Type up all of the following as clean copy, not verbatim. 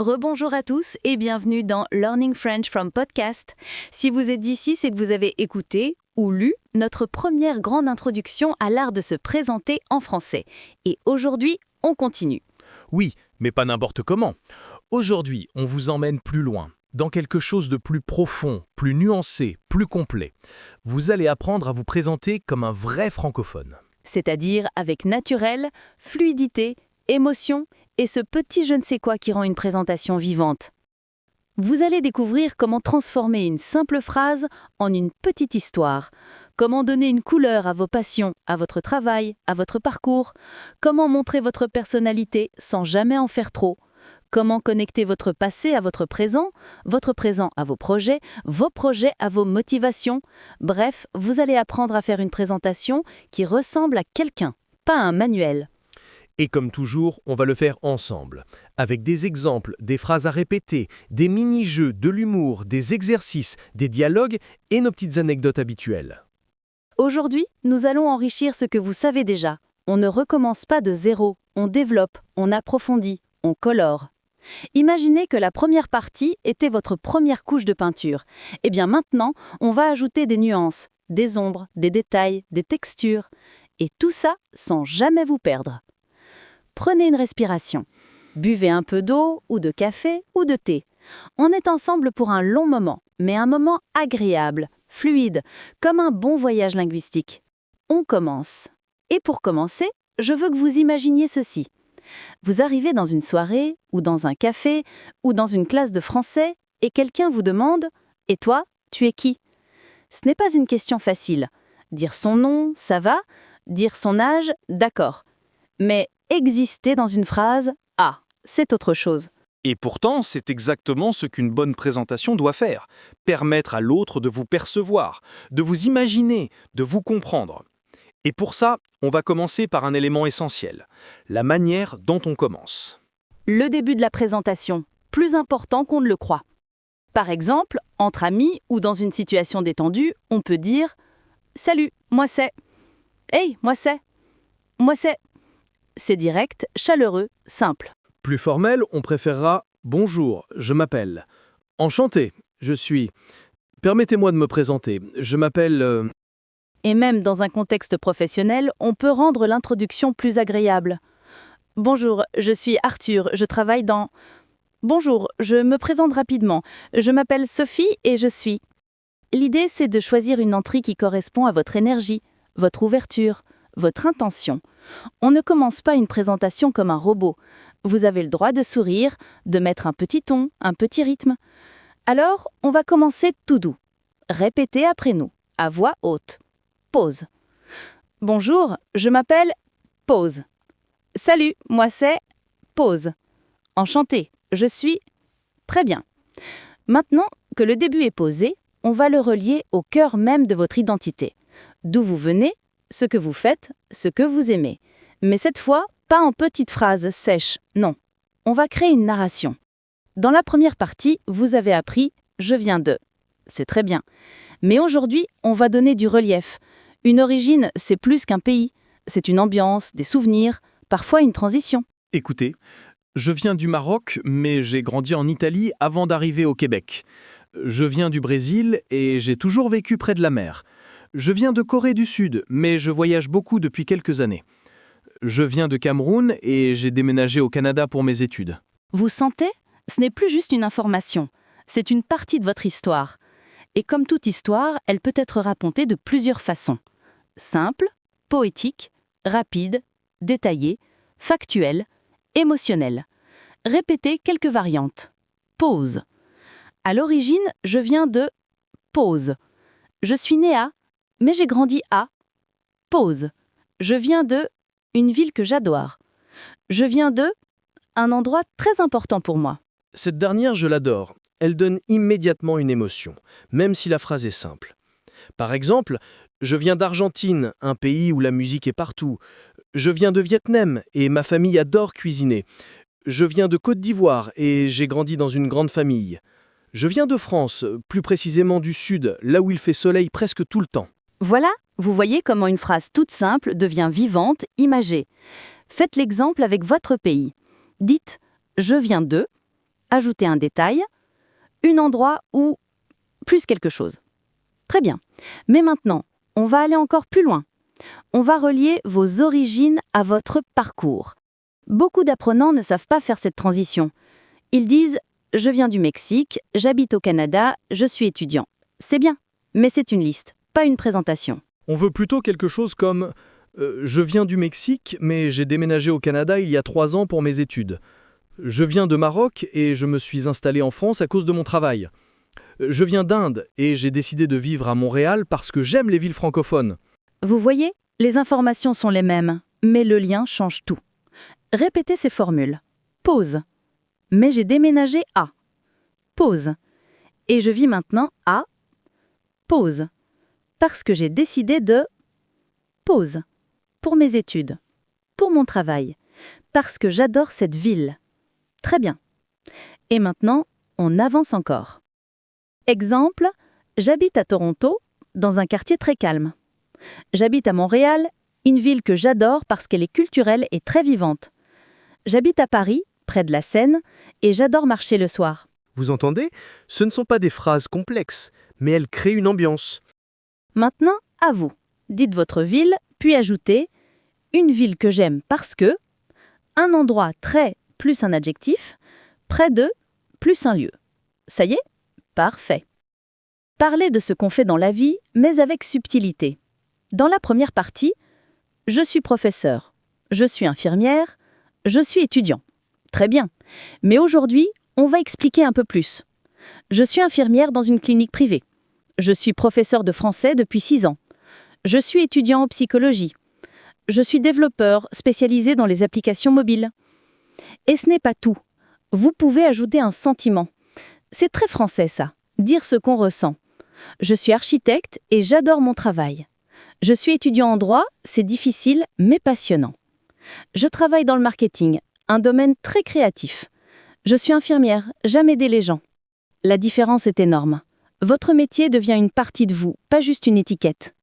Rebonjour à tous et bienvenue dans Learning French from Podcast. Si vous êtes d'ici, c'est que vous avez écouté ou lu notre première grande introduction à l'art de se présenter en français. Et aujourd'hui, on continue. Oui, mais pas n'importe comment. Aujourd'hui, on vous emmène plus loin, dans quelque chose de plus profond, plus nuancé, plus complet. Vous allez apprendre à vous présenter comme un vrai francophone. C'est-à-dire avec naturel, fluidité, émotion et ce petit je ne sais quoi qui rend une présentation vivante. Vous allez découvrir comment transformer une simple phrase en une petite histoire, comment donner une couleur à vos passions, à votre travail, à votre parcours, comment montrer votre personnalité sans jamais en faire trop, comment connecter votre passé à votre présent à vos projets à vos motivations. Bref, vous allez apprendre à faire une présentation qui ressemble à quelqu'un, pas un manuel. Et comme toujours, on va le faire ensemble, avec des exemples, des phrases à répéter, des mini-jeux, de l'humour, des exercices, des dialogues et nos petites anecdotes habituelles. Aujourd'hui, nous allons enrichir ce que vous savez déjà. On ne recommence pas de zéro, on développe, on approfondit, on colore. Imaginez que la première partie était votre première couche de peinture. Eh bien maintenant, on va ajouter des nuances, des ombres, des détails, des textures. Et tout ça sans jamais vous perdre. Prenez une respiration. Buvez un peu d'eau, ou de café, ou de thé. On est ensemble pour un long moment, mais un moment agréable, fluide, comme un bon voyage linguistique. On commence. Et pour commencer, je veux que vous imaginiez ceci. Vous arrivez dans une soirée, ou dans un café, ou dans une classe de français, et quelqu'un vous demande « Et toi, tu es qui ?» Ce n'est pas une question facile. Dire son nom, ça va. Dire son âge, d'accord. Mais exister dans une phrase, c'est autre chose. Et pourtant, c'est exactement ce qu'une bonne présentation doit faire. Permettre à l'autre de vous percevoir, de vous imaginer, de vous comprendre. Et pour ça, on va commencer par un élément essentiel, la manière dont on commence. Le début de la présentation, plus important qu'on ne le croit. Par exemple, entre amis ou dans une situation détendue, on peut dire « Salut, moi c'est »« Hey, moi c'est »« Moi c'est ». C'est direct, chaleureux, simple. Plus formel, on préférera « Bonjour, je m'appelle »,« Enchanté, je suis »,« Permettez-moi de me présenter, je m'appelle… » Et même dans un contexte professionnel, on peut rendre l'introduction plus agréable. « Bonjour, je suis Arthur, je travaille dans… » « Bonjour, je me présente rapidement. Je m'appelle Sophie et je suis… » L'idée, c'est de choisir une entrée qui correspond à votre énergie, votre ouverture, votre intention. On ne commence pas une présentation comme un robot. Vous avez le droit de sourire, de mettre un petit ton, un petit rythme. Alors, on va commencer tout doux. Répétez après nous, à voix haute. Pause. Bonjour, je m'appelle… Pause. Salut, moi c'est… Pause. Enchanté, je suis… Très bien. Maintenant que le début est posé, on va le relier au cœur même de votre identité. D'où vous venez, ce que vous faites, ce que vous aimez. Mais cette fois, pas en petites phrases sèches, non. On va créer une narration. Dans la première partie, vous avez appris « je viens de ». C'est très bien. Mais aujourd'hui, on va donner du relief. Une origine, c'est plus qu'un pays. C'est une ambiance, des souvenirs, parfois une transition. Écoutez, je viens du Maroc, mais j'ai grandi en Italie avant d'arriver au Québec. Je viens du Brésil et j'ai toujours vécu près de la mer. Je viens de Corée du Sud, mais je voyage beaucoup depuis quelques années. Je viens de Cameroun et j'ai déménagé au Canada pour mes études. Vous sentez ? Ce n'est plus juste une information. C'est une partie de votre histoire. Et comme toute histoire, elle peut être racontée de plusieurs façons. Simple, poétique, rapide, détaillée, factuelle, émotionnelle. Répétez quelques variantes. Pause. À l'origine, je viens de… Pause. Je suis né à… mais j'ai grandi à… Pause. Je viens de… une ville que j'adore. Je viens de… un endroit très important pour moi. Cette dernière, je l'adore. Elle donne immédiatement une émotion, même si la phrase est simple. Par exemple, je viens d'Argentine, un pays où la musique est partout. Je viens de Vietnam et ma famille adore cuisiner. Je viens de Côte d'Ivoire et j'ai grandi dans une grande famille. Je viens de France, plus précisément du Sud, là où il fait soleil presque tout le temps. Voilà, vous voyez comment une phrase toute simple devient vivante, imagée. Faites l'exemple avec votre pays. Dites « je viens de » ajouter un détail, un endroit ou plus quelque chose. Très bien. Mais maintenant, on va aller encore plus loin. On va relier vos origines à votre parcours. Beaucoup d'apprenants ne savent pas faire cette transition. Ils disent « Je viens du Mexique, j'habite au Canada, je suis étudiant ». C'est bien, mais c'est une liste, pas une présentation. On veut plutôt quelque chose comme je viens du Mexique, mais j'ai déménagé au Canada il y a 3 ans pour mes études. Je viens de Maroc et je me suis installé en France à cause de mon travail. Je viens d'Inde et j'ai décidé de vivre à Montréal parce que j'aime les villes francophones. Vous voyez, les informations sont les mêmes, mais le lien change tout. Répétez ces formules. Pause. Mais j'ai déménagé à. Pause. Et je vis maintenant à. Pause. Parce que j'ai décidé de. Pause. Pour mes études. Pour mon travail. Parce que j'adore cette ville. Très bien. Et maintenant, on avance encore. Exemple, j'habite à Toronto, dans un quartier très calme. J'habite à Montréal, une ville que j'adore parce qu'elle est culturelle et très vivante. J'habite à Paris, près de la Seine, et j'adore marcher le soir. Vous entendez? Ce ne sont pas des phrases complexes, mais elles créent une ambiance. Maintenant, à vous. Dites votre ville, puis ajoutez « une ville que j'aime parce que », un endroit très plus un adjectif, près de plus un lieu. Ça y est? Parfait. Parlez de ce qu'on fait dans la vie, mais avec subtilité. Dans la première partie, je suis professeur, je suis infirmière, je suis étudiant. Très bien. Mais aujourd'hui, on va expliquer un peu plus. Je suis infirmière dans une clinique privée. Je suis professeur de français depuis 6 ans. Je suis étudiant en psychologie. Je suis développeur spécialisé dans les applications mobiles. Et ce n'est pas tout. Vous pouvez ajouter un sentiment. C'est très français ça, dire ce qu'on ressent. Je suis architecte et j'adore mon travail. Je suis étudiant en droit, c'est difficile mais passionnant. Je travaille dans le marketing, un domaine très créatif. Je suis infirmière, j'aime aider les gens. La différence est énorme. Votre métier devient une partie de vous, pas juste une étiquette.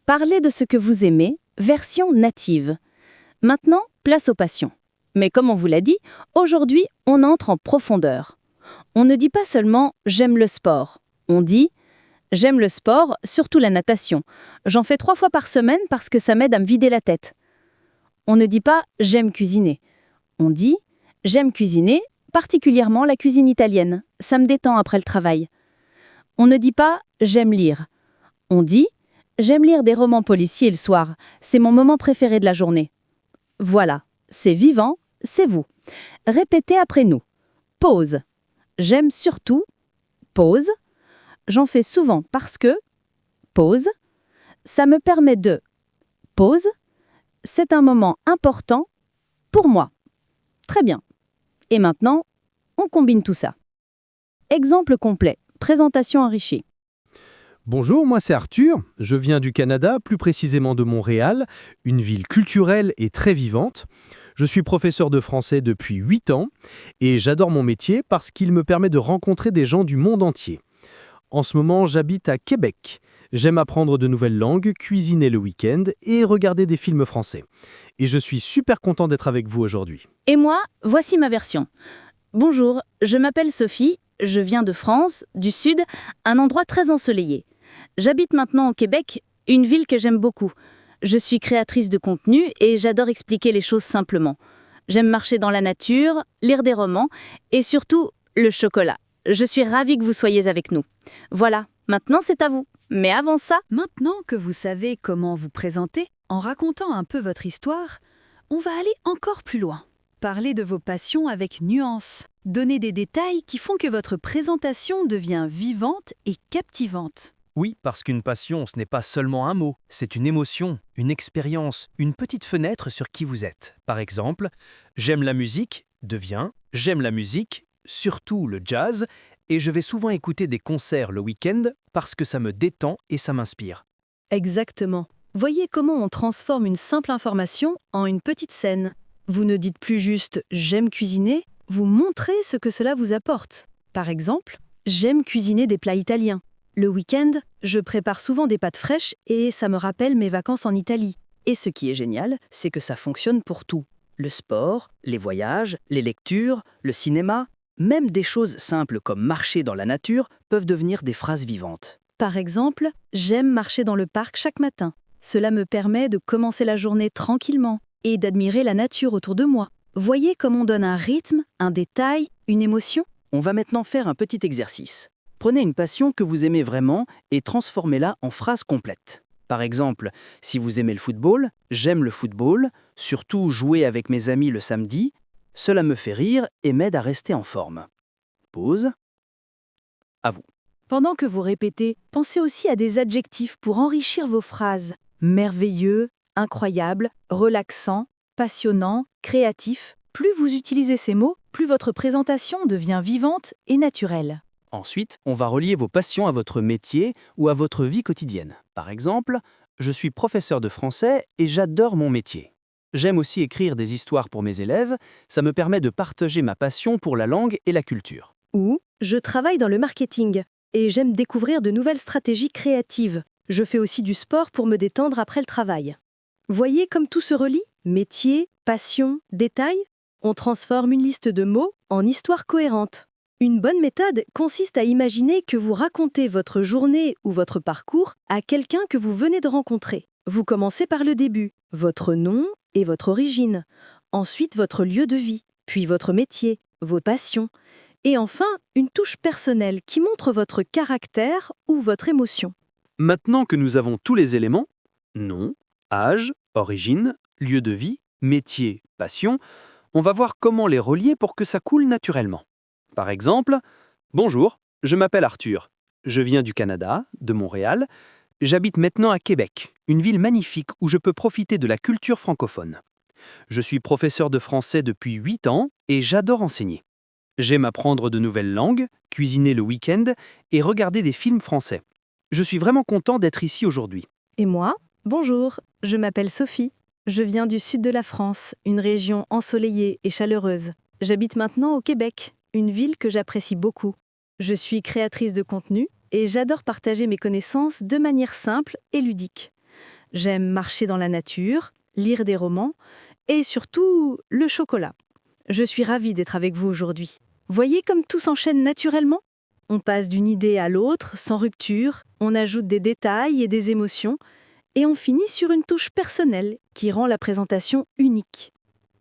Parlez de ce que vous aimez, version native. Maintenant, place aux passions. Mais comme on vous l'a dit, aujourd'hui, on entre en profondeur. On ne dit pas seulement « j'aime le sport ». On dit « j'aime le sport, surtout la natation. J'en fais 3 fois par semaine parce que ça m'aide à me vider la tête ». On ne dit pas « j'aime cuisiner ». On dit « j'aime cuisiner, particulièrement la cuisine italienne. Ça me détend après le travail ». On ne dit pas « j'aime lire ». On dit « j'aime lire des romans policiers le soir. C'est mon moment préféré de la journée ». Voilà, c'est vivant, c'est vous. Répétez après nous. Pause. J'aime surtout. Pause. J'en fais souvent parce que. Pause. Ça me permet de. Pause. C'est un moment important pour moi. Très bien. Et maintenant, on combine tout ça. Exemple complet. Présentation enrichie. Bonjour, moi c'est Arthur, je viens du Canada, plus précisément de Montréal, une ville culturelle et très vivante. Je suis professeur de français depuis 8 ans et j'adore mon métier parce qu'il me permet de rencontrer des gens du monde entier. En ce moment, j'habite à Québec. J'aime apprendre de nouvelles langues, cuisiner le week-end et regarder des films français. Et je suis super content d'être avec vous aujourd'hui. Et moi, voici ma version. Bonjour, je m'appelle Sophie, je viens de France, du Sud, un endroit très ensoleillé. J'habite maintenant au Québec, une ville que j'aime beaucoup. Je suis créatrice de contenu et j'adore expliquer les choses simplement. J'aime marcher dans la nature, lire des romans et surtout le chocolat. Je suis ravie que vous soyez avec nous. Voilà, maintenant c'est à vous. Mais avant ça, Maintenant que vous savez comment vous présenter, en racontant un peu votre histoire, on va aller encore plus loin. Parlez de vos passions avec nuance. Donnez des détails qui font que votre présentation devient vivante et captivante. Oui, parce qu'une passion, ce n'est pas seulement un mot, c'est une émotion, une expérience, une petite fenêtre sur qui vous êtes. Par exemple, j'aime la musique devient j'aime la musique, surtout le jazz, et je vais souvent écouter des concerts le week-end parce que ça me détend et ça m'inspire. Exactement. Voyez comment on transforme une simple information en une petite scène. Vous ne dites plus juste « j'aime cuisiner », vous montrez ce que cela vous apporte. Par exemple, « j'aime cuisiner des plats italiens ». Le week-end, je prépare souvent des pâtes fraîches et ça me rappelle mes vacances en Italie. Et ce qui est génial, c'est que ça fonctionne pour tout. Le sport, les voyages, les lectures, le cinéma, même des choses simples comme marcher dans la nature peuvent devenir des phrases vivantes. Par exemple, j'aime marcher dans le parc chaque matin. Cela me permet de commencer la journée tranquillement et d'admirer la nature autour de moi. Voyez comme on donne un rythme, un détail, une émotion? On va maintenant faire un petit exercice. Prenez une passion que vous aimez vraiment et transformez-la en phrase complète. Par exemple, si vous aimez le football, j'aime le football, surtout jouer avec mes amis le samedi, cela me fait rire et m'aide à rester en forme. Pause. À vous. Pendant que vous répétez, pensez aussi à des adjectifs pour enrichir vos phrases. Merveilleux, incroyable, relaxant, passionnant, créatif. Plus vous utilisez ces mots, plus votre présentation devient vivante et naturelle. Ensuite, on va relier vos passions à votre métier ou à votre vie quotidienne. Par exemple, je suis professeur de français et j'adore mon métier. J'aime aussi écrire des histoires pour mes élèves, ça me permet de partager ma passion pour la langue et la culture. Ou je travaille dans le marketing et j'aime découvrir de nouvelles stratégies créatives. Je fais aussi du sport pour me détendre après le travail. Voyez comme tout se relie? Métier, passion, détail? On transforme une liste de mots en histoire cohérente. Une bonne méthode consiste à imaginer que vous racontez votre journée ou votre parcours à quelqu'un que vous venez de rencontrer. Vous commencez par le début, votre nom et votre origine, ensuite votre lieu de vie, puis votre métier, vos passions, et enfin une touche personnelle qui montre votre caractère ou votre émotion. Maintenant que nous avons tous les éléments, nom, âge, origine, lieu de vie, métier, passion, on va voir comment les relier pour que ça coule naturellement. Par exemple, bonjour, je m'appelle Arthur. Je viens du Canada, de Montréal. J'habite maintenant à Québec, une ville magnifique où je peux profiter de la culture francophone. Je suis professeur de français depuis 8 ans et j'adore enseigner. J'aime apprendre de nouvelles langues, cuisiner le week-end et regarder des films français. Je suis vraiment content d'être ici aujourd'hui. Et moi? Bonjour, je m'appelle Sophie. Je viens du sud de la France, une région ensoleillée et chaleureuse. J'habite maintenant au Québec, une ville que j'apprécie beaucoup. Je suis créatrice de contenu et j'adore partager mes connaissances de manière simple et ludique. J'aime marcher dans la nature, lire des romans et surtout le chocolat. Je suis ravie d'être avec vous aujourd'hui. Voyez comme tout s'enchaîne naturellement? On passe d'une idée à l'autre sans rupture, on ajoute des détails et des émotions et on finit sur une touche personnelle qui rend la présentation unique.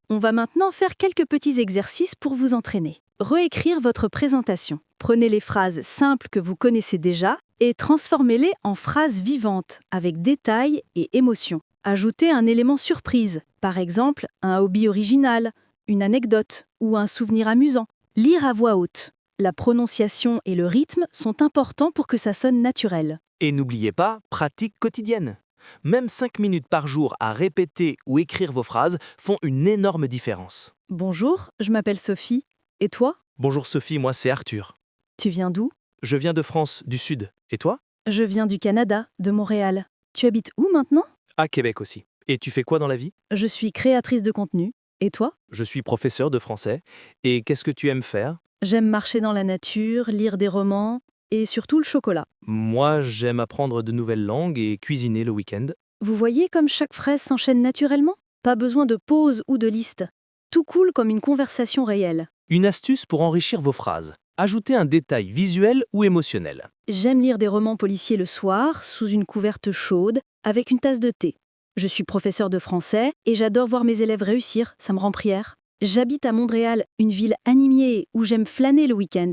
On va maintenant faire quelques petits exercices pour vous entraîner. Réécrire votre présentation. Prenez les phrases simples que vous connaissez déjà et transformez-les en phrases vivantes avec détails et émotions. Ajoutez un élément surprise, par exemple un hobby original, une anecdote ou un souvenir amusant. Lire à voix haute. La prononciation et le rythme sont importants pour que ça sonne naturel. Et n'oubliez pas, pratique quotidienne. Même 5 minutes par jour à répéter ou écrire vos phrases font une énorme différence. Bonjour, je m'appelle Sophie. Et toi? Bonjour Sophie, moi c'est Arthur. Tu viens d'où? Je viens de France, du Sud. Et toi? Je viens du Canada, de Montréal. Tu habites où maintenant? À Québec aussi. Et tu fais quoi dans la vie? Je suis créatrice de contenu. Et toi? Je suis professeur de français. Et qu'est-ce que tu aimes faire? J'aime marcher dans la nature, lire des romans et surtout le chocolat. Moi, j'aime apprendre de nouvelles langues et cuisiner le week-end. Vous voyez comme chaque phrase s'enchaîne naturellement? Pas besoin de pause ou de liste. Tout coule comme une conversation réelle. Une astuce pour enrichir vos phrases. Ajoutez un détail visuel ou émotionnel. J'aime lire des romans policiers le soir, sous une couverte chaude, avec une tasse de thé. Je suis professeur de français et j'adore voir mes élèves réussir, ça me rend prière. J'habite à Montréal, une ville animée où j'aime flâner le week-end.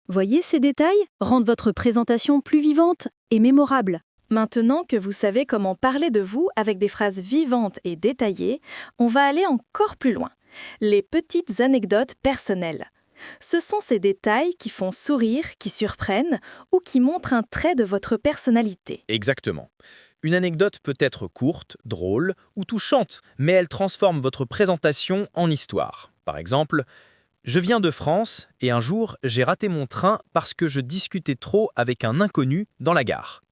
Voyez ces détails rendent votre présentation plus vivante et mémorable. Maintenant que vous savez comment parler de vous avec des phrases vivantes et détaillées, on va aller encore plus loin. Les petites anecdotes personnelles. Ce sont ces détails qui font sourire, qui surprennent ou qui montrent un trait de votre personnalité. Exactement. Une anecdote peut être courte, drôle ou touchante, mais elle transforme votre présentation en histoire. Par exemple, je viens de France et un jour, j'ai raté mon train parce que je discutais trop avec un inconnu dans la gare.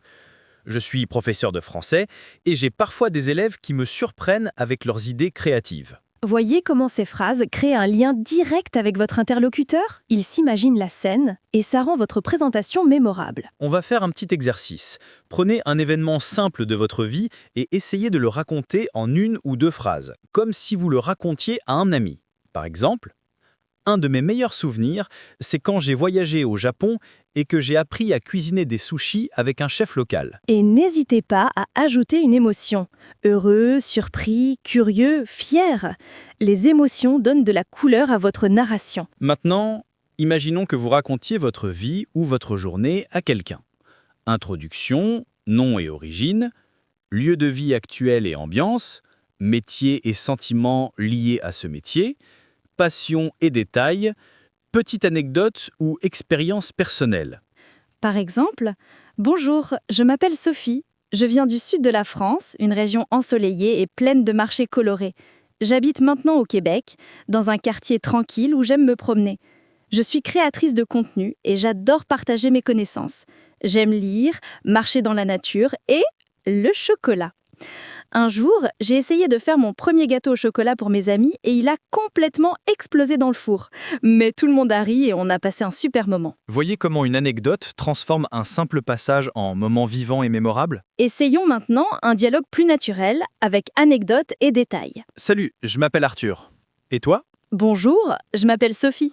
Je suis professeur de français et j'ai parfois des élèves qui me surprennent avec leurs idées créatives. Voyez comment ces phrases créent un lien direct avec votre interlocuteur. Il s'imagine la scène et ça rend votre présentation mémorable. On va faire un petit exercice. Prenez un événement simple de votre vie et essayez de le raconter en 1 ou 2 phrases, comme si vous le racontiez à un ami. Par exemple, un de mes meilleurs souvenirs, c'est quand j'ai voyagé au Japon et que j'ai appris à cuisiner des sushis avec un chef local. Et n'hésitez pas à ajouter une émotion. Heureux, surpris, curieux, fier. Les émotions donnent de la couleur à votre narration. Maintenant, imaginons que vous racontiez votre vie ou votre journée à quelqu'un. Introduction, nom et origine, lieu de vie actuel et ambiance, métier et sentiments liés à ce métier, passion et détails, petite anecdote ou expérience personnelle. Par exemple, bonjour, je m'appelle Sophie. Je viens du sud de la France, une région ensoleillée et pleine de marchés colorés. J'habite maintenant au Québec, dans un quartier tranquille où j'aime me promener. Je suis créatrice de contenu et j'adore partager mes connaissances. J'aime lire, marcher dans la nature et le chocolat. Un jour, j'ai essayé de faire mon premier gâteau au chocolat pour mes amis et il a complètement explosé dans le four. Mais tout le monde a ri et on a passé un super moment. Voyez comment une anecdote transforme un simple passage en moment vivant et mémorable? Essayons maintenant un dialogue plus naturel avec anecdotes et détails. Salut, je m'appelle Arthur. Et toi? Bonjour, je m'appelle Sophie.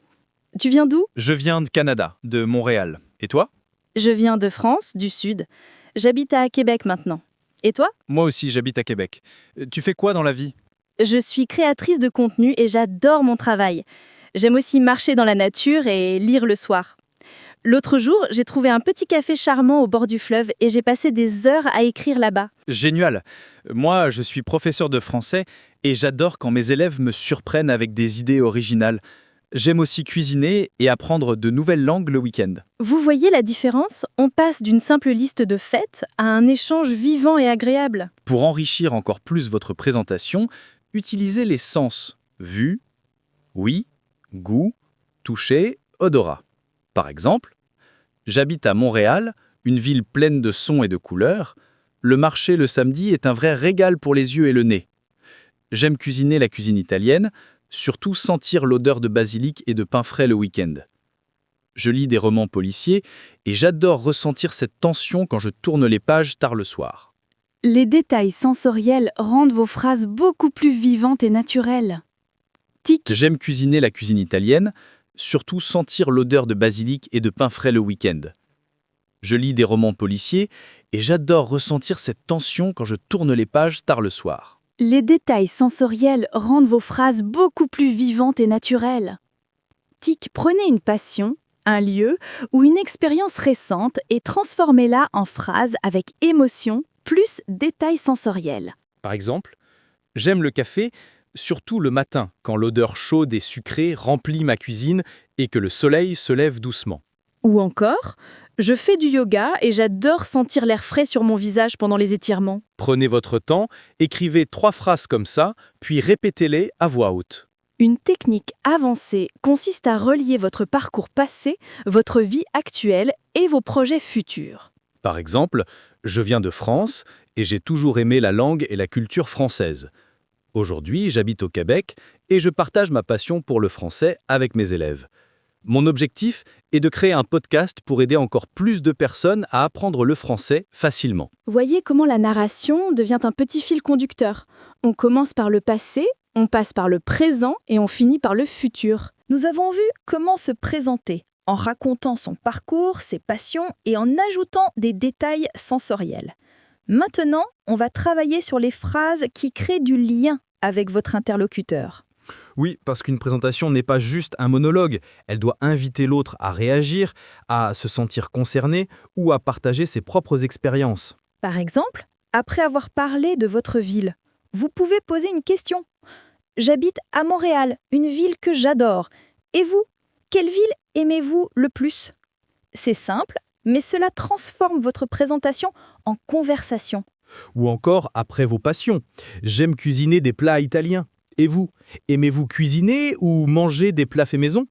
Tu viens d'où? Je viens de Canada, de Montréal. Et toi? Je viens de France, du sud. J'habite à Québec maintenant. Et toi? Moi aussi, j'habite à Québec. Tu fais quoi dans la vie? Je suis créatrice de contenu et j'adore mon travail. J'aime aussi marcher dans la nature et lire le soir. L'autre jour, j'ai trouvé un petit café charmant au bord du fleuve et j'ai passé des heures à écrire là-bas. Génial. Moi, je suis professeur de français et j'adore quand mes élèves me surprennent avec des idées originales. J'aime aussi cuisiner et apprendre de nouvelles langues le week-end. Vous voyez la différence? On passe d'une simple liste de faits à un échange vivant et agréable. Pour enrichir encore plus votre présentation, utilisez les sens vue, ouïe, goût, toucher, odorat. Par exemple, j'habite à Montréal, une ville pleine de sons et de couleurs. Le marché le samedi est un vrai régal pour les yeux et le nez. J'aime cuisiner la cuisine italienne, surtout sentir l'odeur de basilic et de pain frais le week-end. Je lis des romans policiers et j'adore ressentir cette tension quand je tourne les pages tard le soir. Les détails sensoriels rendent vos phrases beaucoup plus vivantes et naturelles. Tic. J'aime cuisiner la cuisine italienne, surtout sentir l'odeur de basilic et de pain frais le week-end. Je lis des romans policiers et j'adore ressentir cette tension quand je tourne les pages tard le soir. Les détails sensoriels rendent vos phrases beaucoup plus vivantes et naturelles. Tic, prenez une passion, un lieu ou une expérience récente et transformez-la en phrase avec émotion plus détails sensoriels. Par exemple, j'aime le café, surtout le matin, quand l'odeur chaude et sucrée remplit ma cuisine et que le soleil se lève doucement. Ou encore, je fais du yoga et j'adore sentir l'air frais sur mon visage pendant les étirements. Prenez votre temps, écrivez 3 phrases comme ça, puis répétez-les à voix haute. Une technique avancée consiste à relier votre parcours passé, votre vie actuelle et vos projets futurs. Par exemple, je viens de France et j'ai toujours aimé la langue et la culture française. Aujourd'hui, j'habite au Québec et je partage ma passion pour le français avec mes élèves. Mon objectif est de créer un podcast pour aider encore plus de personnes à apprendre le français facilement. Voyez comment la narration devient un petit fil conducteur. On commence par le passé, on passe par le présent et on finit par le futur. Nous avons vu comment se présenter en racontant son parcours, ses passions et en ajoutant des détails sensoriels. Maintenant, on va travailler sur les phrases qui créent du lien avec votre interlocuteur. Oui, parce qu'une présentation n'est pas juste un monologue, elle doit inviter l'autre à réagir, à se sentir concerné ou à partager ses propres expériences. Par exemple, après avoir parlé de votre ville, vous pouvez poser une question. J'habite à Montréal, une ville que j'adore. Et vous, quelle ville aimez-vous le plus? C'est simple, mais cela transforme votre présentation en conversation. Ou encore après vos passions. J'aime cuisiner des plats italiens. Et vous, aimez-vous cuisiner ou manger des plats faits maison?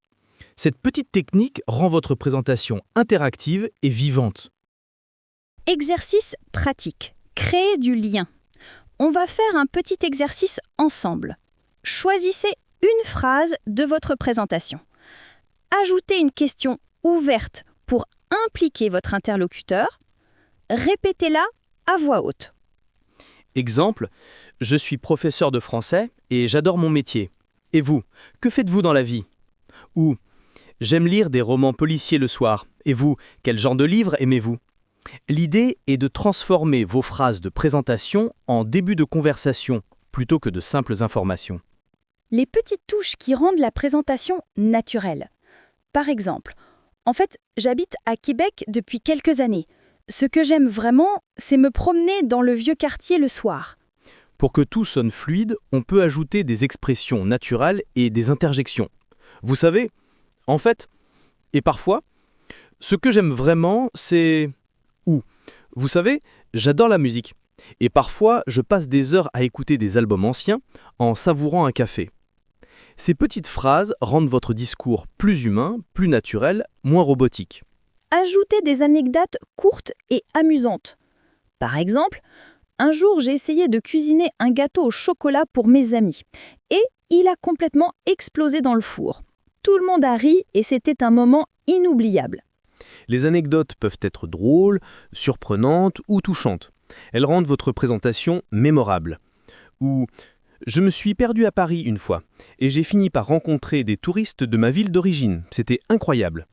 Cette petite technique rend votre présentation interactive et vivante. Exercice pratique. Créer du lien. On va faire un petit exercice ensemble. Choisissez une phrase de votre présentation. Ajoutez une question ouverte pour impliquer votre interlocuteur. Répétez-la à voix haute. Exemple, je suis professeur de français et j'adore mon métier. Et vous, que faites-vous dans la vie? Ou, j'aime lire des romans policiers le soir. Et vous, quel genre de livre aimez-vous? L'idée est de transformer vos phrases de présentation en début de conversation, plutôt que de simples informations. Les petites touches qui rendent la présentation naturelle. Par exemple, en fait, j'habite à Québec depuis quelques années. Ce que j'aime vraiment, c'est me promener dans le vieux quartier le soir. Pour que tout sonne fluide, on peut ajouter des expressions naturelles et des interjections. Vous savez, en fait, et parfois, ce que j'aime vraiment, c'est... Ou, vous savez, j'adore la musique. Et parfois, je passe des heures à écouter des albums anciens en savourant un café. Ces petites phrases rendent votre discours plus humain, plus naturel, moins robotique. Ajoutez des anecdotes courtes et amusantes. Par exemple, un jour, j'ai essayé de cuisiner un gâteau au chocolat pour mes amis. Et il a complètement explosé dans le four. Tout le monde a ri et c'était un moment inoubliable. Les anecdotes peuvent être drôles, surprenantes ou touchantes. Elles rendent votre présentation mémorable. Ou « Je me suis perdu à Paris une fois et j'ai fini par rencontrer des touristes de ma ville d'origine. C'était incroyable. »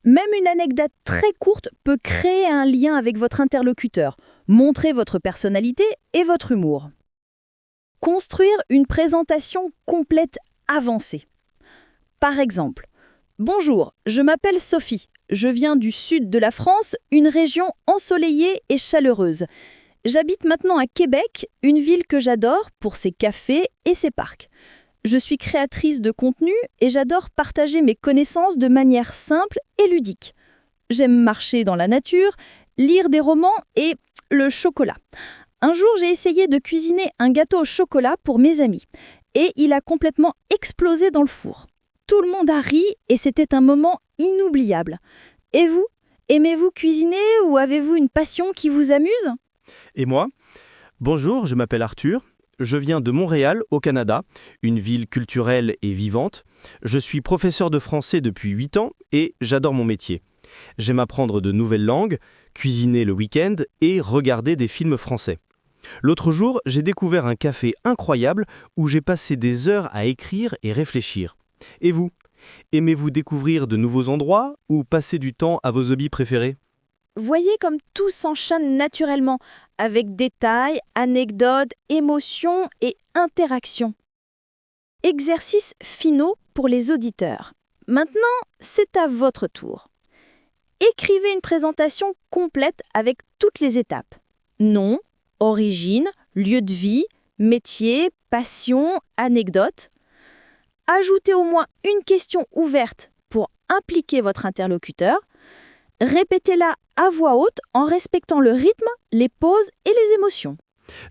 Même une anecdote très courte peut créer un lien avec votre interlocuteur, montrer votre personnalité et votre humour. Construire une présentation complète avancée. Par exemple, « Bonjour, je m'appelle Sophie. Je viens du sud de la France, une région ensoleillée et chaleureuse. J'habite maintenant à Québec, une ville que j'adore pour ses cafés et ses parcs. Je suis créatrice de contenu et j'adore partager mes connaissances de manière simple et ludique. J'aime marcher dans la nature, lire des romans et le chocolat. Un jour, j'ai essayé de cuisiner un gâteau au chocolat pour mes amis et il a complètement explosé dans le four. Tout le monde a ri et c'était un moment inoubliable. Et vous, aimez-vous cuisiner ou avez-vous une passion qui vous amuse ? Et moi? Bonjour, je m'appelle Arthur. Je viens de Montréal, au Canada, une ville culturelle et vivante. Je suis professeur de français depuis 8 ans et j'adore mon métier. J'aime apprendre de nouvelles langues, cuisiner le week-end et regarder des films français. L'autre jour, j'ai découvert un café incroyable où j'ai passé des heures à écrire et réfléchir. Et vous? Aimez-vous découvrir de nouveaux endroits ou passer du temps à vos hobbies préférés? Voyez comme tout s'enchaîne naturellement, avec détails, anecdotes, émotions et interactions. Exercices finaux pour les auditeurs. Maintenant, c'est à votre tour. Écrivez une présentation complète avec toutes les étapes. Nom, origine, lieu de vie, métier, passion, anecdote. Ajoutez au moins une question ouverte pour impliquer votre interlocuteur. Répétez-la à voix haute en respectant le rythme, les pauses et les émotions.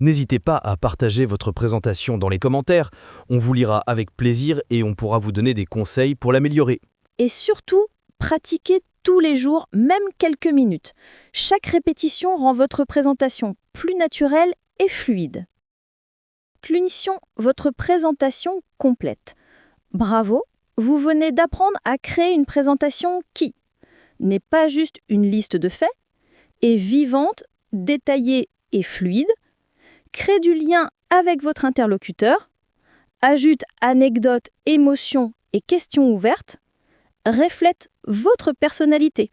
N'hésitez pas à partager votre présentation dans les commentaires. On vous lira avec plaisir et on pourra vous donner des conseils pour l'améliorer. Et surtout, pratiquez tous les jours, même quelques minutes. Chaque répétition rend votre présentation plus naturelle et fluide. Conclusion, votre présentation complète. Bravo, vous venez d'apprendre à créer une présentation qui n'est pas juste une liste de faits, est vivante, détaillée et fluide, crée du lien avec votre interlocuteur, ajoute anecdotes, émotions et questions ouvertes, reflète votre personnalité.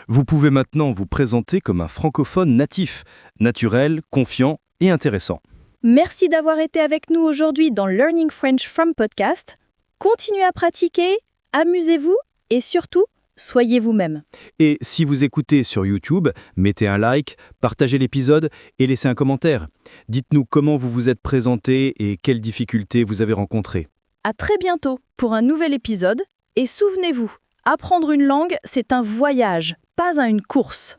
Vous pouvez maintenant vous présenter comme un francophone natif, naturel, confiant et intéressant. Merci d'avoir été avec nous aujourd'hui dans Learning French from Podcast. Continuez à pratiquer, amusez-vous et surtout, soyez vous-même. Et si vous écoutez sur YouTube, mettez un like, partagez l'épisode et laissez un commentaire. Dites-nous comment vous vous êtes présenté et quelles difficultés vous avez rencontrées. À très bientôt pour un nouvel épisode. Et souvenez-vous, apprendre une langue, c'est un voyage, pas une course.